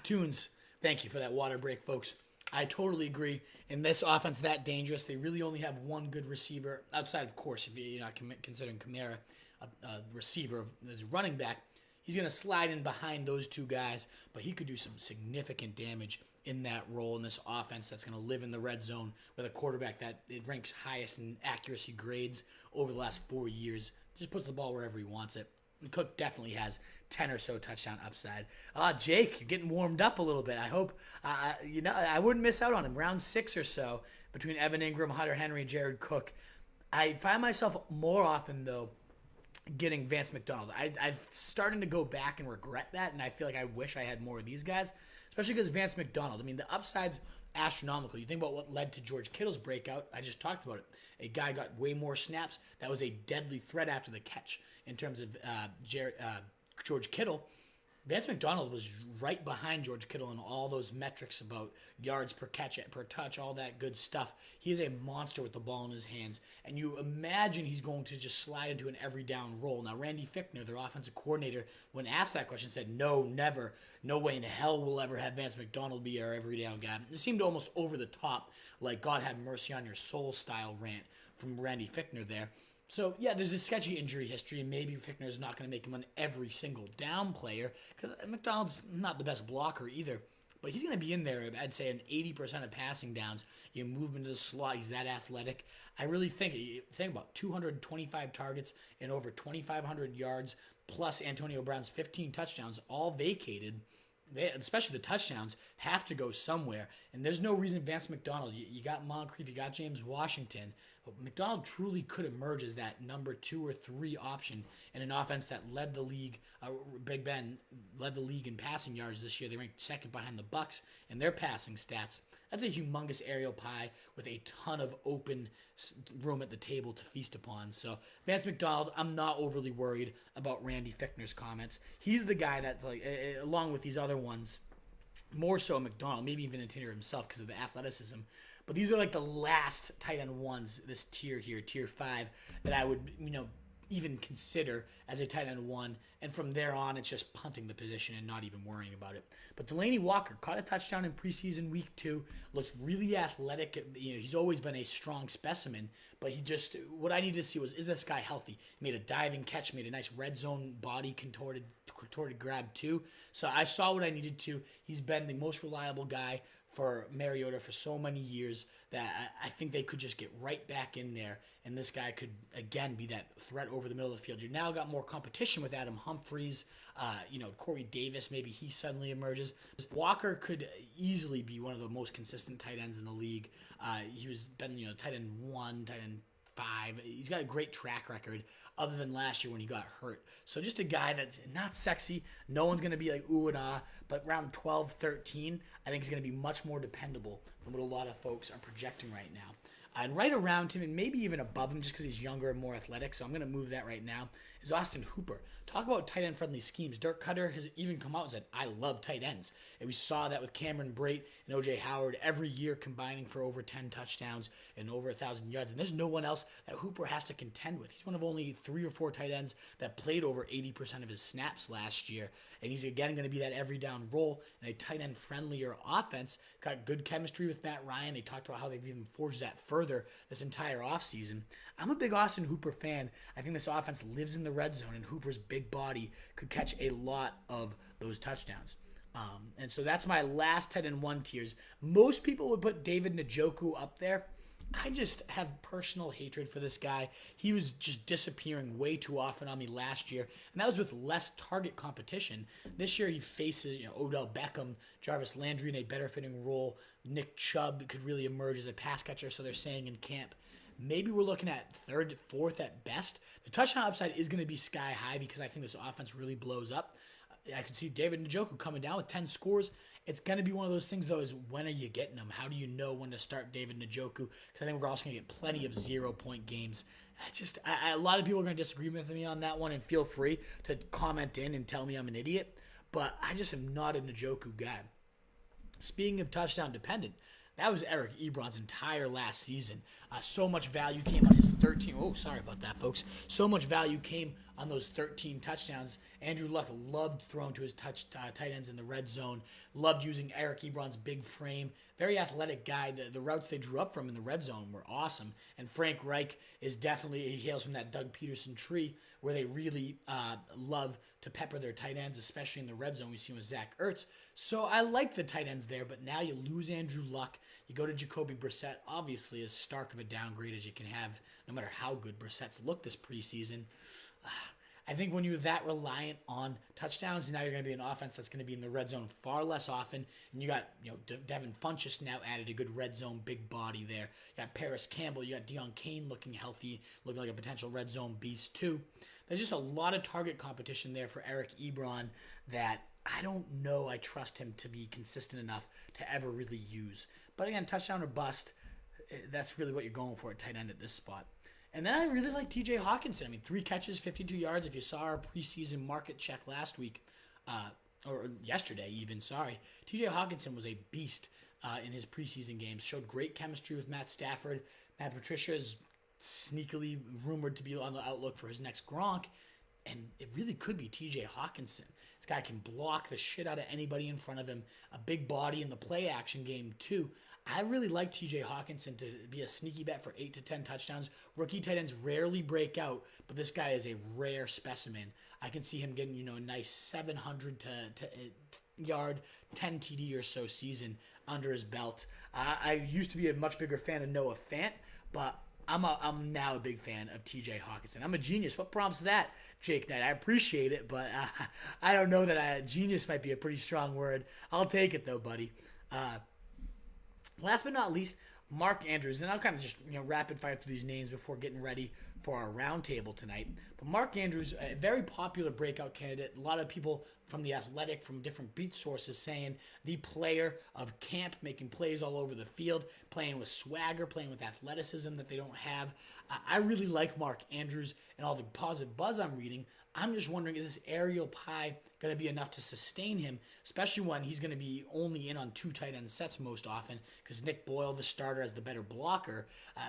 Tunes, thank you for that water break, folks. I totally agree. In this offense that dangerous, they really only have one good receiver, outside, of course, if you're not considering Kamara a receiver as running back. He's going to slide in behind those two guys, but he could do some significant damage in that role in this offense that's going to live in the red zone with a quarterback that it ranks highest in accuracy grades over the last 4 years. Just puts the ball wherever he wants it. And Cook definitely has 10 or so touchdown upside. Jake, you're getting warmed up a little bit. I hope, I wouldn't miss out on him. Round 6 or so between Evan Ingram, Hunter Henry, and Jared Cook. I find myself more often, though, getting Vance McDonald. I'm starting to go back and regret that, and I feel like I wish I had more of these guys, especially because Vance McDonald, the upside's astronomical. You think about what led to George Kittle's breakout. I just talked about it. A guy got way more snaps. That was a deadly threat after the catch in terms of George Kittle. Vance McDonald was right behind George Kittle in all those metrics about yards per catch, per touch, all that good stuff. He is a monster with the ball in his hands, and you imagine he's going to just slide into an every down role. Now, Randy Fichtner, their offensive coordinator, when asked that question, said, no, never. No way in hell we'll ever have Vance McDonald be our every down guy. It seemed almost over the top, like God have mercy on your soul style rant from Randy Fichtner there. So, yeah, there's a sketchy injury history, and maybe Fichtner's not going to make him an every single down player, because McDonald's not the best blocker either. But he's going to be in there, I'd say, an 80% of passing downs. You move him into the slot. He's that athletic. I really think about 225 targets and over 2,500 yards, plus Antonio Brown's 15 touchdowns, all vacated. Especially the touchdowns, have to go somewhere. And there's no reason Vance McDonald, you got Moncrief, you got James Washington, but McDonald truly could emerge as that number 2 or 3 option in an offense that led the league. Big Ben led the league in passing yards this year. They ranked second behind the Bucs in their passing stats. That's a humongous aerial pie with a ton of open room at the table to feast upon. So Vance McDonald, I'm not overly worried about Randy Fichtner's comments. He's the guy that's like, along with these other ones, more so McDonald, maybe even Interior himself because of the athleticism. But these are like the last tight end ones, this tier here, tier 5, that I would, even consider as a tight end 1, and from there on, it's just punting the position and not even worrying about it. But Delanie Walker caught a touchdown in preseason week 2, looks really athletic. He's always been a strong specimen, but what I needed to see was, is this guy healthy? He made a diving catch, made a nice red zone body contorted grab too. So I saw what I needed to. He's been the most reliable guy for Mariota for so many years that I think they could just get right back in there, and this guy could, again, be that threat over the middle of the field. You now got more competition with Adam Humphries, Corey Davis, maybe he suddenly emerges. Walker could easily be one of the most consistent tight ends in the league. He was been, tight end 1, tight end 5. He's got a great track record other than last year when he got hurt. So just a guy that's not sexy. No one's going to be like ooh and ah, but around 12, 13, I think he's going to be much more dependable than what a lot of folks are projecting right now. And right around him, and maybe even above him just because he's younger and more athletic, so I'm going to move that right now, is Austin Hooper. Talk about tight end friendly schemes. Dirk Cutter has even come out and said, I love tight ends. And we saw that with Cameron Brate and O.J. Howard every year combining for over 10 touchdowns and over 1,000 yards. And there's no one else that Hooper has to contend with. He's one of only 3 or 4 tight ends that played over 80% of his snaps last year. And he's again going to be that every down role in a tight end friendlier offense. Got good chemistry with Matt Ryan. They talked about how they've even forged that further this entire offseason. I'm a big Austin Hooper fan. I think this offense lives in the red zone, and Hooper's big body could catch a lot of those touchdowns. And so that's my last tight end 1 tiers. Most people would put David Njoku up there. I just have personal hatred for this guy. He was just disappearing way too often on me last year, and that was with less target competition. This year he faces Odell Beckham, Jarvis Landry in a better fitting role. Nick Chubb could really emerge as a pass catcher, so they're saying in camp. Maybe we're looking at 3rd, 4th at best. The touchdown upside is going to be sky high because I think this offense really blows up. I could see David Njoku coming down with 10 scores. It's going to be one of those things, though, is when are you getting them? How do you know when to start David Njoku? Because I think we're also going to get plenty of 0-point games. A lot of people are going to disagree with me on that one, and feel free to comment in and tell me I'm an idiot. But I just am not a Njoku guy. Speaking of touchdown dependent, that was Eric Ebron's entire last season. So much value came on his 13. Oh, sorry about that, folks. So much value came on those 13 touchdowns. Andrew Luck loved throwing to his tight ends in the red zone. Loved using Eric Ebron's big frame. Very athletic guy. The routes they drew up from in the red zone were awesome. And Frank Reich is definitely, he hails from that Doug Peterson tree where they really love to pepper their tight ends, especially in the red zone. We see with Zach Ertz. So I like the tight ends there, but now you lose Andrew Luck. You go to Jacoby Brissett, obviously as stark of a downgrade as you can have, no matter how good Brissett's looked this preseason. I think when you're that reliant on touchdowns, now you're going to be an offense that's going to be in the red zone far less often. And you got, Devin Funchess now added a good red zone big body there. You got Paris Campbell. You got Deion Kane looking healthy, looking like a potential red zone beast too. There's just a lot of target competition there for Eric Ebron that I don't know I trust him to be consistent enough to ever really use. But again, touchdown or bust, that's really what you're going for at tight end at this spot. And then I really like TJ Hawkinson. 3 catches, 52 yards. If you saw our preseason market check last week, or yesterday even, sorry. TJ Hawkinson was a beast in his preseason games. Showed great chemistry with Matt Stafford. Matt Patricia is sneakily rumored to be on the outlook for his next Gronk. And it really could be TJ Hawkinson. This guy can block the shit out of anybody in front of him. A big body in the play action game, too. I really like TJ Hawkinson to be a sneaky bet for 8 to 10 touchdowns. Rookie tight ends rarely break out, but this guy is a rare specimen. I can see him getting, a nice 700 to yard, 10 TD or so season under his belt. I used to be a much bigger fan of Noah Fant, but I'm now a big fan of TJ Hawkinson. I'm a genius. What prompts that, Jake Knight? I appreciate it, but I don't know that genius might be a pretty strong word. I'll take it, though, buddy. Last but not least, Mark Andrews. And I'll kind of just rapid fire through these names before getting ready for our roundtable tonight. But Mark Andrews, a very popular breakout candidate. A lot of people from The Athletic, from different beat sources, saying the player of camp, making plays all over the field, playing with swagger, playing with athleticism that they don't have. I really like Mark Andrews and all the positive buzz I'm reading. I'm just wondering, is this aerial pie going to be enough to sustain him, especially when he's going to be only in on 2 tight end sets most often because Nick Boyle, the starter, as the better blocker.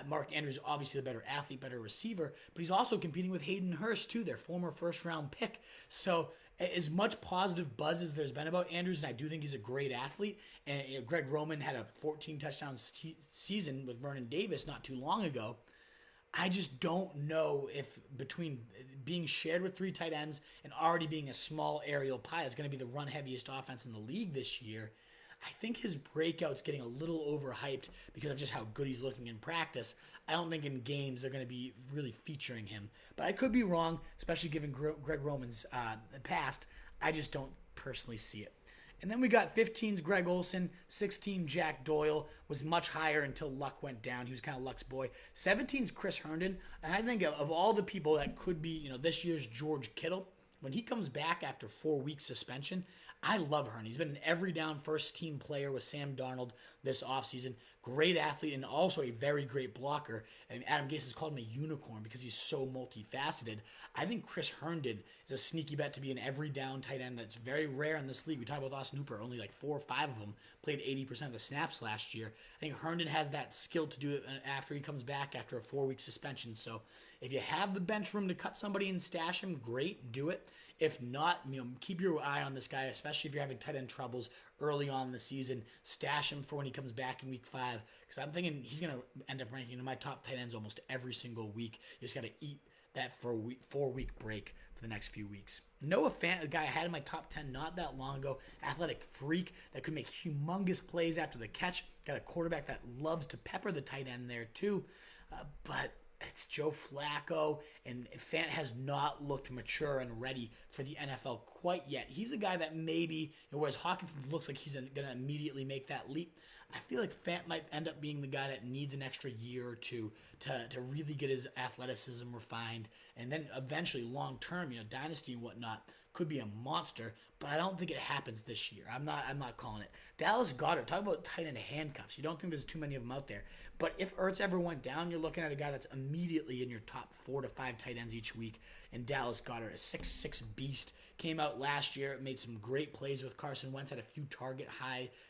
Mark Andrews, obviously the better athlete, better receiver, but he's also competing with Hayden Hurst, too, their former first-round pick. So as much positive buzz as there's been about Andrews, and I do think he's a great athlete, and Greg Roman had a 14-touchdown season with Vernon Davis not too long ago. I just don't know if between being shared with 3 tight ends and already being a small aerial pie is going to be the run-heaviest offense in the league this year. I think his breakout's getting a little overhyped because of just how good he's looking in practice. I don't think in games they're going to be really featuring him. But I could be wrong, especially given Greg Roman's past. I just don't personally see it. And then we got 15's Greg Olsen, 16 Jack Doyle, was much higher until Luck went down. He was kind of Luck's boy. 17's Chris Herndon, and I think of all the people that could be, this year's George Kittle, when he comes back after 4-week suspension, I love Herndon. He's been an every down first team player with Sam Darnold this offseason. Great athlete and also a very great blocker. And Adam Gase has called him a unicorn because he's so multifaceted. I think Chris Herndon is a sneaky bet to be an every down tight end that's very rare in this league. We talked about Austin Hooper, only like 4 or 5 of them played 80% of the snaps last year. I think Herndon has that skill to do it after he comes back after a 4-week suspension. So if you have the bench room to cut somebody and stash him, great, do it. If not, keep your eye on this guy, especially if you're having tight end troubles early on in the season. Stash him for when he comes back in week 5, because I'm thinking he's going to end up ranking in my top tight ends almost every single week. You just got to eat that 4-week break for the next few weeks. Noah Fant, a guy I had in my top 10 not that long ago, athletic freak that could make humongous plays after the catch. Got a quarterback that loves to pepper the tight end there too, but it's Joe Flacco, and Fant has not looked mature and ready for the NFL quite yet. He's a guy that maybe, whereas Hawkins looks like he's going to immediately make that leap, I feel like Fant might end up being the guy that needs an extra year or two to really get his athleticism refined, and then eventually long-term, dynasty and whatnot, could be a monster, but I don't think it happens this year. I'm not calling it. Dallas Goedert, talk about tight end handcuffs. You don't think there's too many of them out there. But if Ertz ever went down, you're looking at a guy that's immediately in your top 4 to 5 tight ends each week. And Dallas Goedert, a 6'6" beast, came out last year, made some great plays with Carson Wentz, had a few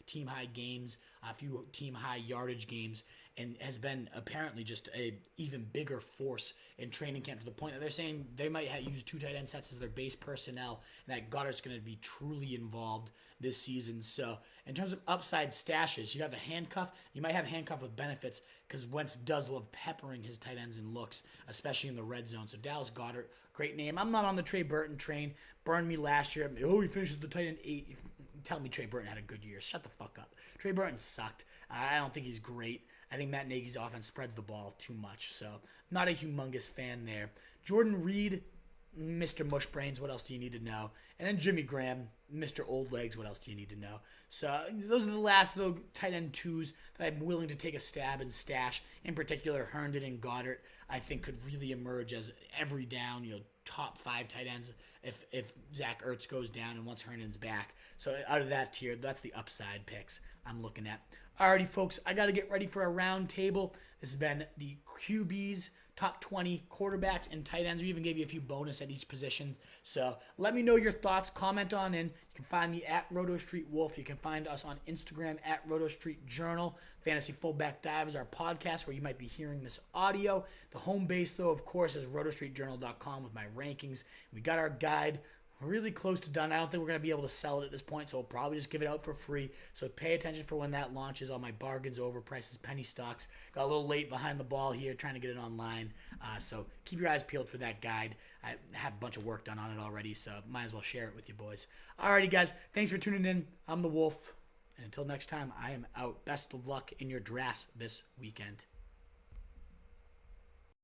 team high games, a few team high yardage games, and has been apparently just a even bigger force in training camp, to the point that they're saying they might use 2 tight end sets as their base personnel, and that Goddard's going to be truly involved this season. So in terms of upside stashes, you have the handcuff. You might have handcuff with benefits because Wentz does love peppering his tight ends and looks, especially in the red zone. So Dallas Goedert, great name. I'm not on the Trey Burton train. Burned me last year. He finishes the tight end 8. Tell me Trey Burton had a good year. Shut the fuck up. Trey Burton sucked. I don't think he's great. I think Matt Nagy's offense spreads the ball too much, so not a humongous fan there. Jordan Reed, Mr. Mushbrains, what else do you need to know? And then Jimmy Graham, Mr. Old Legs, what else do you need to know? So those are the last of the tight end 2s that I'm willing to take a stab and stash. In particular, Herndon and Goddard, I think, could really emerge as every down, top 5 tight ends if Zach Ertz goes down and once Herndon's back. So out of that tier, that's the upside picks I'm looking at. Alrighty, folks, I got to get ready for a round table. This has been the QB's top 20 quarterbacks and tight ends. We even gave you a few bonus at each position. So let me know your thoughts. Comment on in. You can find me at Roto Street Wolf. You can find us on Instagram at Roto Street Journal. Fantasy Fullback Dive is our podcast where you might be hearing this audio. The home base, though, of course, is rotostreetjournal.com with my rankings. We got our guide. We're really close to done. I don't think we're going to be able to sell it at this point, so we'll probably just give it out for free. So pay attention for when that launches. All my bargains, overprices, penny stocks. Got a little late behind the ball here trying to get it online. So keep your eyes peeled for that guide. I have a bunch of work done on it already, so might as well share it with you boys. Alrighty, guys. Thanks for tuning in. I'm the Wolf. And until next time, I am out. Best of luck in your drafts this weekend.